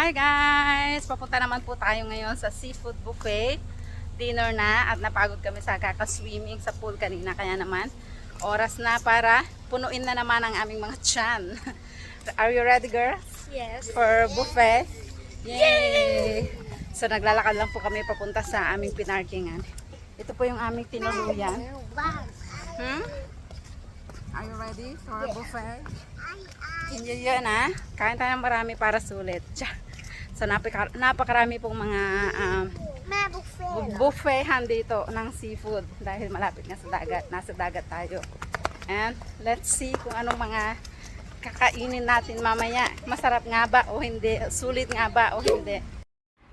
Hi guys! Papunta naman po tayo ngayon sa seafood buffet. Dinner na at napagod kami sa kakaswimming sa pool kanina. Kaya naman, oras na para punuin na naman ang aming mga tiyan. Are you ready girls? Yes. For buffet? Yay! So naglalakad lang po kami papunta sa aming pinarkingan. Ito po yung aming tinuluyan. Are you ready for buffet? Hindi yun ha. Kain tayo ng marami para sulit. So napakarami pong mga buffetan dito ng seafood dahil malapit nga sa dagat. Nasa dagat tayo. And let's see kung anong mga kakainin natin mamaya. Masarap nga ba o hindi? Sulit nga ba o hindi?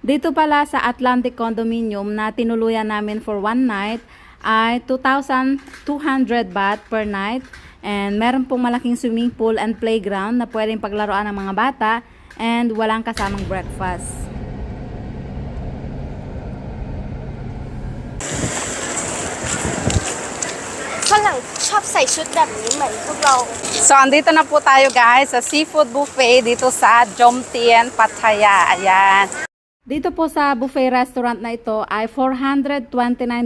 Dito pala sa Atlantic Condominium na tinuluyan namin for one night ay 2,200 baht per night. And meron pong malaking swimming pool and playground na pwedeng paglaruan ng mga bata and walang kasamang breakfast. So andito na po tayo guys sa seafood buffet dito sa Jomtien, Pattaya. Ayan. Dito po sa buffet restaurant na ito ay 429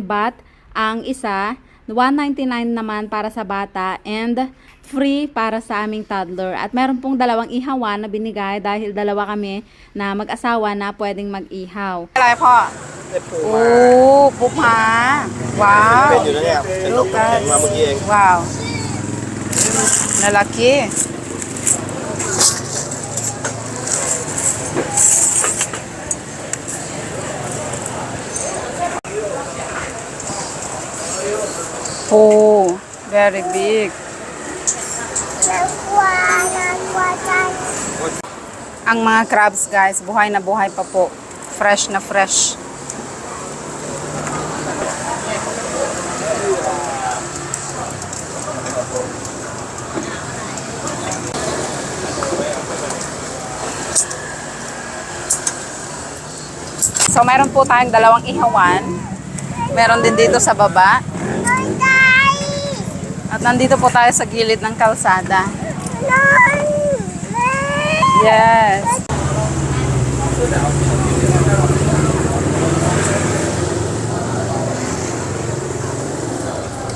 baht ang isa. 199 naman para sa bata and free para sa aming toddler. At meron pong dalawang ihawan na binigay dahil dalawa kami na mag-asawa na pwedeng mag-ihaw.อะไรพ่อ?ปูม้า Wow! Look at Wow! Lalaki. Oh, very big. Ang mga crabs guys, buhay na buhay pa po. Fresh na fresh. So meron po tayong dalawang ihawan. Meron din dito sa baba. At nandito po tayo sa gilid ng kalsada. Yes.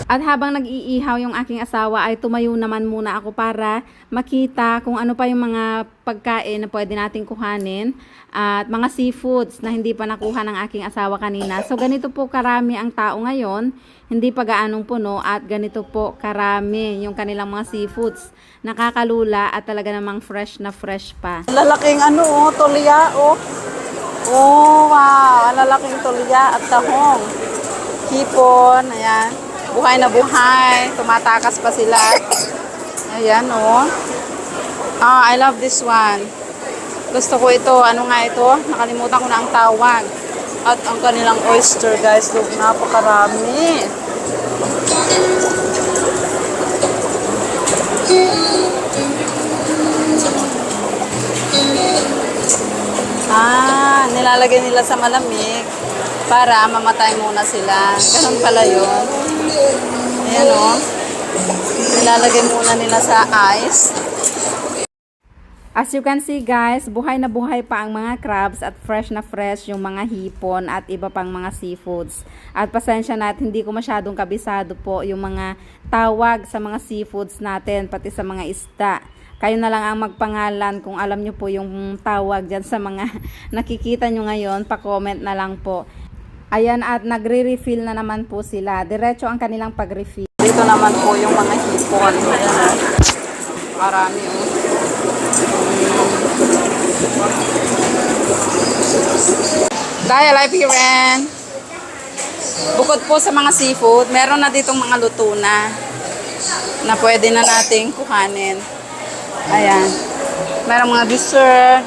At habang nag-iihaw yung aking asawa ay tumayo naman muna ako para makita kung ano pa yung mga pagkain na pwede nating kuhanin at mga seafoods na hindi pa nakuha ng aking asawa kanina. So ganito po karami ang tao ngayon, hindi pa gaanong puno at ganito po karami yung kanilang mga seafoods. Nakakalula at talaga namang fresh na fresh pa. Lalaking tulya Oh wow, lalaking tulya at tahong. Hipon, ayan. Buhay na buhay. Tumatakas pa sila. Ayan, I love this one. Gusto ko ito. Ano nga ito? Nakalimutan ko na ang tawag. At ang kanilang oyster, guys. Look, napakarami. Nilalagay nila sa malamig para mamatay muna sila. Ganun pala yun. Ayan nilalagay muna nila sa ice. As you can see guys, buhay na buhay pa ang mga crabs at fresh na fresh yung mga hipon at iba pang mga seafoods. At pasensya na at hindi ko masyadong kabisado po yung mga tawag sa mga seafoods natin, pati sa mga isda. Kayo na lang ang magpangalan kung alam nyo po yung tawag dyan sa mga nakikita nyo ngayon, pa-comment na lang po. Ayan at nagre-refill na naman po sila. Diretso ang kanilang pag-refill. Dito naman po yung mga hipon. Ayan marami Dahil live here and bukod po sa mga seafood, meron na ditong mga luto na pwede na nating kuhanin. Ayan. Merong mga dessert,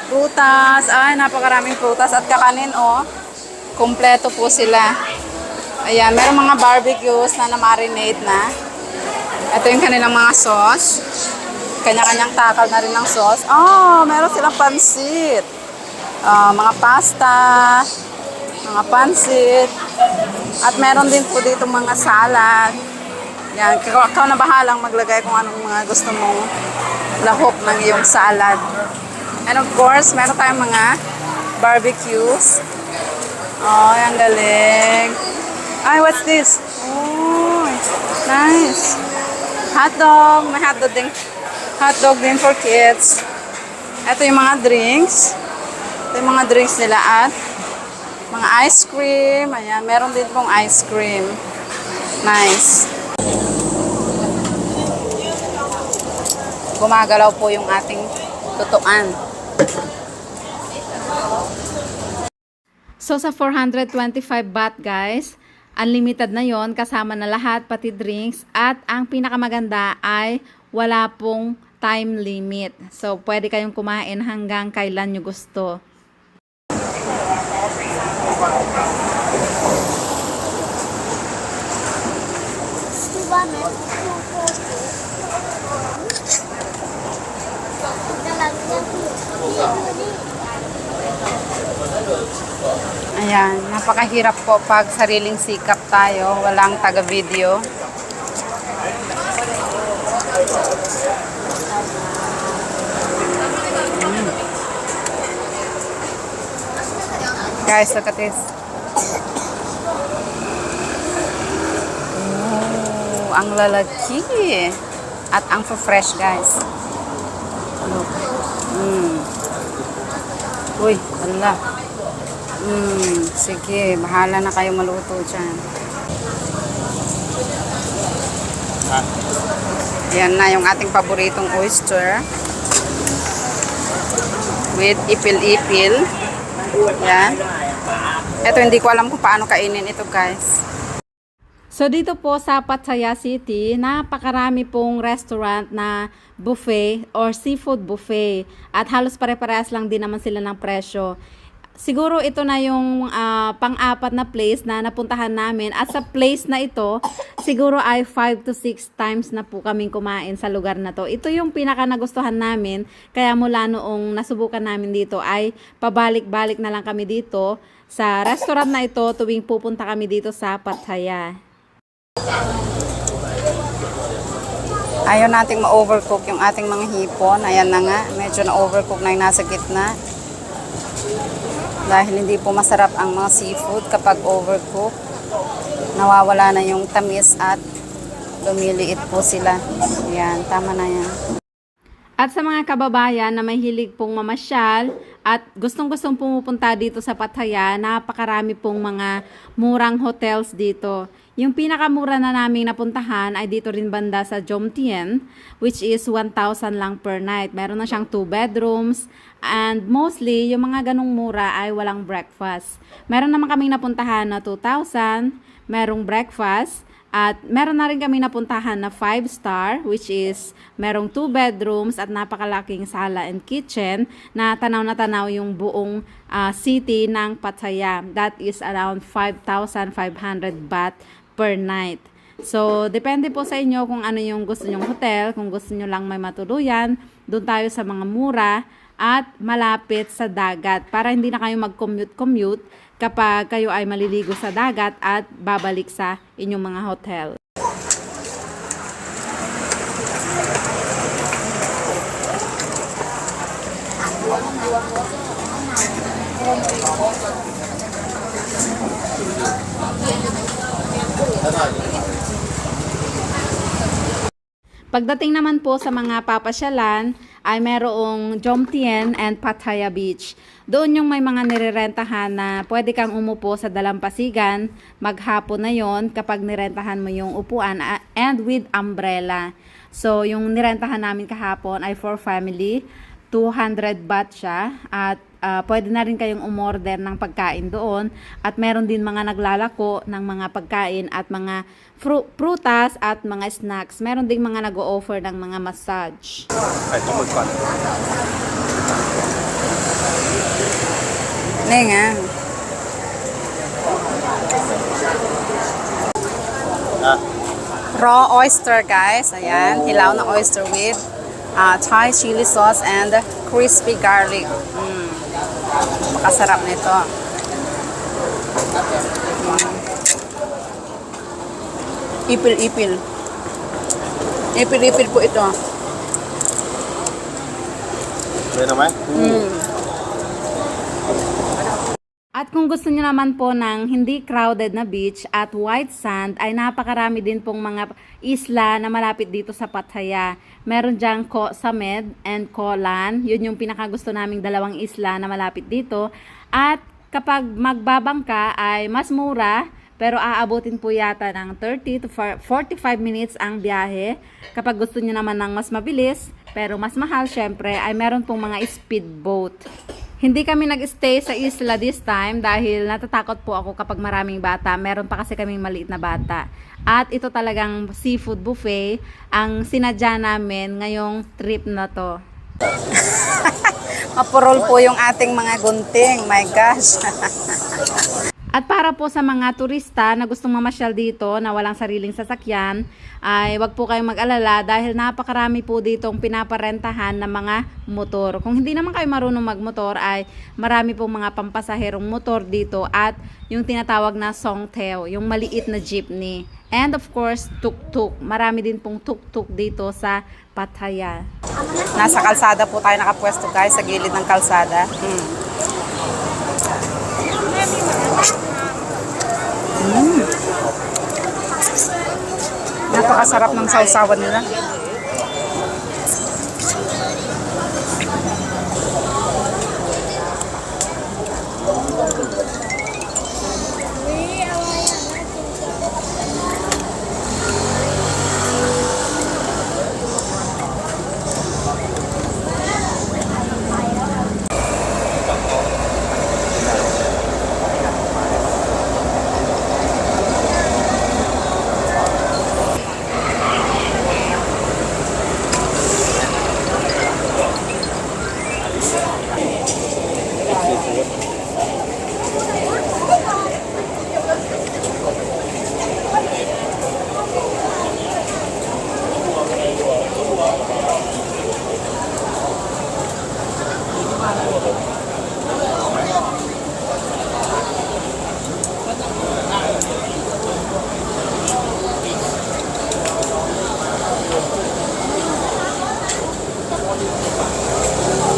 prutas. Ay, napakaraming prutas at kakanin kompleto po sila. Ayan, merong mga barbecues na na-marinate na. Ito yung kanilang mga sauce. Kanya-kanyang takal na rin ng sauce. Meron silang pansit. Mga pasta, mga pansit. At meron din po dito mga salad. Yan, ikaw na bahalang maglagay kung anong mga gusto mong lahok ng iyong salad. And of course, meron tayong mga barbecues. Oh, ang galing. Ay, what's this? Oh, nice. Hotdog. May hotdog din. Hotdog din for kids. Ito yung mga drinks. Ito yung mga drinks nila at mga ice cream. Ayan, meron din pong ice cream. Nice. Gumagalaw po yung ating tutuan. So sa 425 baht guys, unlimited na yon, kasama na lahat pati drinks, at ang pinakamaganda ay wala pong time limit. So pwede kayong kumain hanggang kailan nyo gusto. Ayan, napakahirap po pag sariling sikap tayo, walang taga-video. Guys, look at this. Oh, ang lalaki. At ang fresh guys. Look. Uy, ala. Sige, bahala na kayo maluto dyan. Yan na yung ating paboritong oyster. With ipil-ipil. Yan. Ito, hindi ko alam kung paano kainin ito, guys. So, dito po sa Pattaya City, napakarami pong restaurant na buffet or seafood buffet. At halos pare-parehas lang din naman sila ng presyo. Siguro ito na yung pang-apat na place na napuntahan namin. At sa place na ito, siguro ay 5 to 6 times na po kaming kumain sa lugar na to. Ito yung pinaka nagustuhan namin. Kaya mula noong nasubukan namin dito ay pabalik-balik na lang kami dito sa restaurant na ito tuwing pupunta kami dito sa Pattaya. Ayaw nating ma-overcook yung ating mga hipon. Ayan na nga, medyo na-overcook na yung nasa gitna. Dahil hindi po masarap ang mga seafood kapag overcook. Nawawala na yung tamis at lumiliit po sila. Ayan, tama na yan. At sa mga kababayan na may hilig pong mamasyal at gustong-gustong pumupunta dito sa Pattaya, napakarami pong mga murang hotels dito. Yung pinakamura na naming napuntahan ay dito rin banda sa Jomtien, which is 1,000 lang per night. Meron na siyang 2 bedrooms and mostly yung mga ganong mura ay walang breakfast. Meron naman kaming napuntahan na 2,000, merong breakfast. At meron na rin kami napuntahan na 5-star, which is merong 2 bedrooms at napakalaking sala and kitchen na tanaw yung buong city ng Pattaya. That is around 5,500 baht per night. So, depende po sa inyo kung ano yung gusto nyong hotel. Kung gusto nyo lang may matuluyan, doon tayo sa mga mura at malapit sa dagat para hindi na kayo mag-commute kapag kayo ay maliligo sa dagat at babalik sa inyong mga hotel. Pagdating naman po sa mga papasyalan, ay merong Jomtien and Pattaya Beach. Doon yung may mga nirerentahan na pwede kang umupo sa dalampasigan, maghapon na yon kapag nirentahan mo yung upuan and with umbrella. So, yung nirentahan namin kahapon ay for family, 200 baht siya at pwede na rin kayong umorder ng pagkain doon at meron din mga naglalako ng mga pagkain at mga prutas at mga snacks. Meron ding mga nag-o-offer ng mga massage. Nenga. Raw oyster guys. Ayan, hilaw na oyster with Thai chili sauce and crispy garlic. Makasarap nito. Ipil-ipil. Ipil-ipil po ito. May naman? At kung gusto niyo naman po ng hindi crowded na beach at white sand, ay napakarami din pong mga isla na malapit dito sa Pattaya. Meron diyang Koh Samed and Koh Lan. Yun yung pinakagusto naming dalawang isla na malapit dito. At kapag magbabangka ay mas mura, pero aabutin po yata ng 30 to 45 minutes ang biyahe. Kapag gusto niyo naman ng mas mabilis, pero mas mahal syempre, ay meron pong mga speedboat. Hindi kami nag-stay sa isla this time dahil natatakot po ako kapag maraming bata. Meron pa kasi kaming maliit na bata. At ito talagang seafood buffet ang sinadya namin ngayong trip na to. Mapurol po yung ating mga gunting. My gosh. At para po sa mga turista na gustong mamasyal dito na walang sariling sasakyan, ay wag po kayong mag-alala dahil napakarami po ditong pinaparentahan ng mga motor. Kung hindi naman kayo marunong magmotor ay marami pong mga pampasaherong motor dito at yung tinatawag na songthaew, yung maliit na jeepney. And of course, tuk-tuk. Marami din pong tuk-tuk dito sa Pattaya. Nasa kalsada po tayo nakapwesto guys, sa gilid ng kalsada. Napakasarap ng sausawan nila.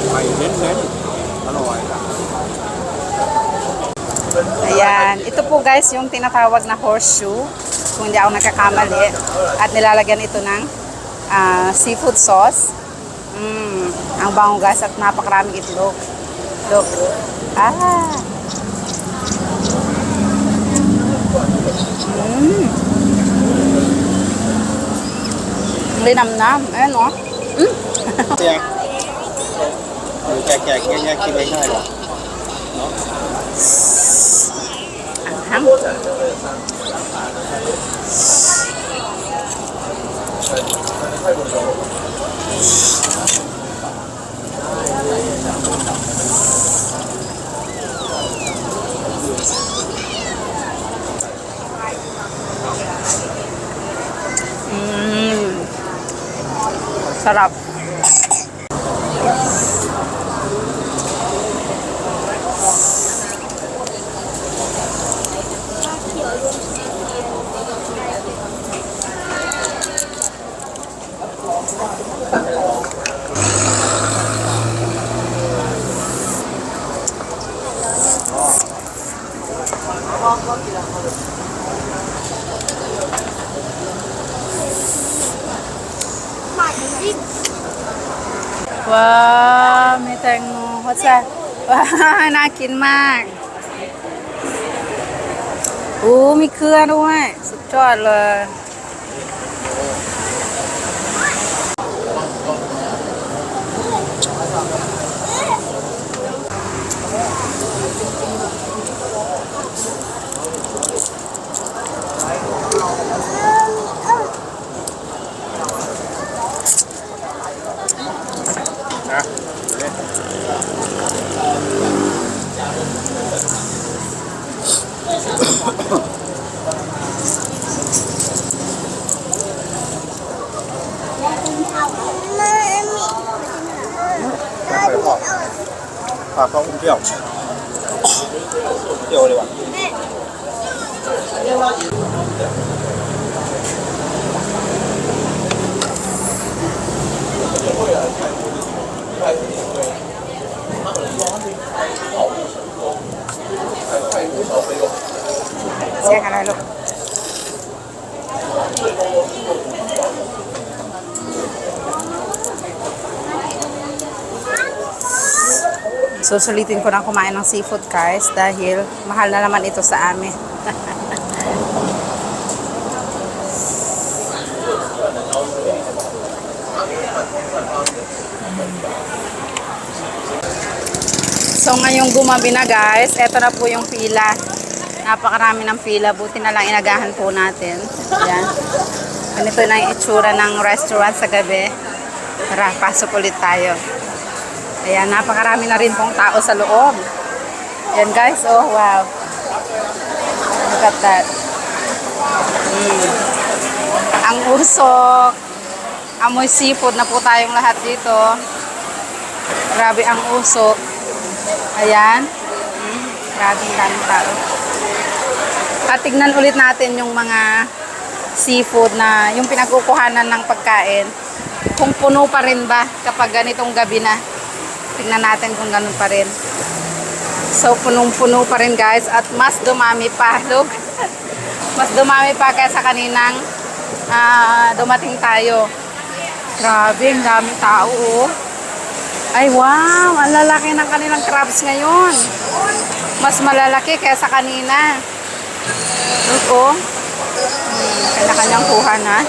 Mày đến. Ano ay? Ayan. Ito po guys yung tinatawag na horseshoe. Kung hindi ako nagkakamali. At nilalagyan ito ng seafood sauce. Ang bango guys at napakaraming itlog. Look. Linamnam. Ayan o. Kaya. Kaya ganyan kinay na lang. No? Sarap. Wow, may tayong what's that? Wow, น่ากินมากมีเครือด้วยสุดยอดเลย怕高掉了吧 Siya ka lalo. Susulitin ko na kumain ng seafood guys dahil mahal na naman ito sa amin. So ngayong gumabi na guys, eto na po yung pila. Napakarami ng pila, buti na lang inagahan po natin. Yan. Ganito na yung itsura ng restaurant sa gabi. Tara, pasok ulit tayo. Ayan, napakarami na rin pong tao sa loob. Yan guys, oh wow. Look at that. Ang usok. Amoy seafood na po tayong lahat dito. Grabe ang usok. Ayan. Grabe ang daming tao. At tignan ulit natin yung mga seafood na yung pinagkukuhanan ng pagkain. Kung puno pa rin ba kapag ganitong gabi na. Tignan natin kung ganun pa rin. So, punong-puno pa rin guys. At mas dumami pa. Look. Mas dumami pa kaysa kaninang dumating tayo. Grabe, ang daming tao oh. Ay wow, ang lalaki ng kanilang crabs ngayon. Mas malalaki kaysa kanina. Look oh. Kanya-kanyang kuha na.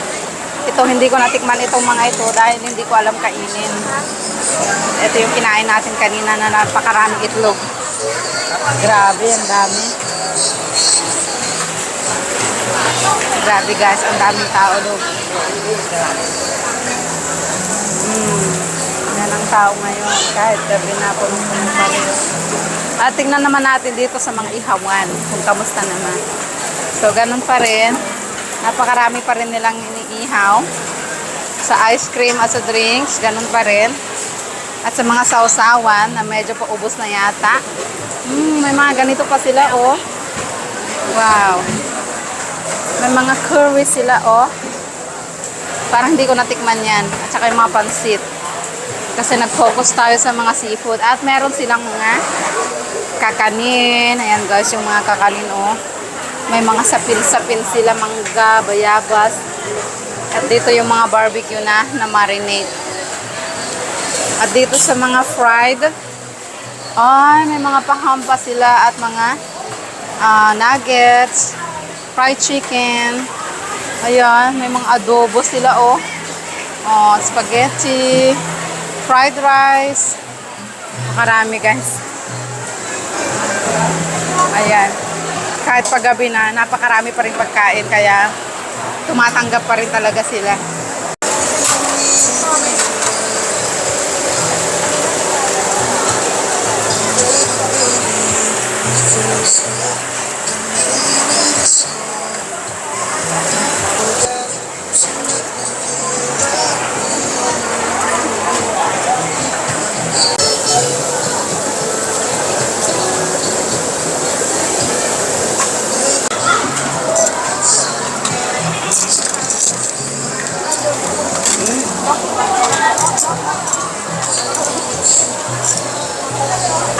Ito, hindi ko natikman itong mga ito dahil hindi ko alam kainin. Ito yung kinain natin kanina na napakaraming itlog. Grabe, ang dami. Grabe guys, ang daming tao look. Yan ang tao ngayon. Kahit gabi na po nung pumunta rin. At tingnan naman natin dito sa mga ihawan kung kamusta naman. So, ganun pa rin. Napakarami pa rin nilang iniihaw. Sa ice cream at sa drinks, ganun pa rin. At sa mga sausawan na medyo paubos na yata. May mga ganito pa sila, oh. Wow. May mga curry sila, oh. Parang hindi ko natikman yan. At saka yung mga pansit. Kasi nag-focus tayo sa mga seafood. At meron silang mga kakanin. Ayan guys, yung mga kakanin, oh. May mga sapil-sapil sila, mangga, bayabas. At dito yung mga barbecue na marinate. At dito sa mga fried, ay, may mga pahampa sila at mga nuggets, fried chicken. Ayan, may mga adobo sila, oh. Spaghetti, fried rice. Makarami, guys. Ayan. Kahit paggabi na, napakarami pa rin pagkain, kaya tumatanggap pa rin talaga sila.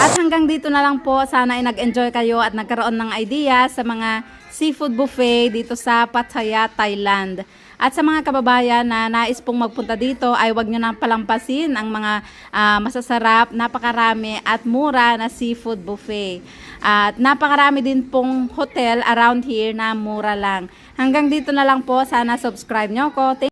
At hanggang dito na lang po, sana ay nag-enjoy kayo at nagkaroon ng idea sa mga seafood buffet dito sa Pattaya, Thailand. At sa mga kababayan na nais pong magpunta dito ay huwag nyo nang palampasin ang mga masasarap, napakarami at mura na seafood buffet. At napakarami din pong hotel around here na mura lang. Hanggang dito na lang po, sana subscribe nyo ko.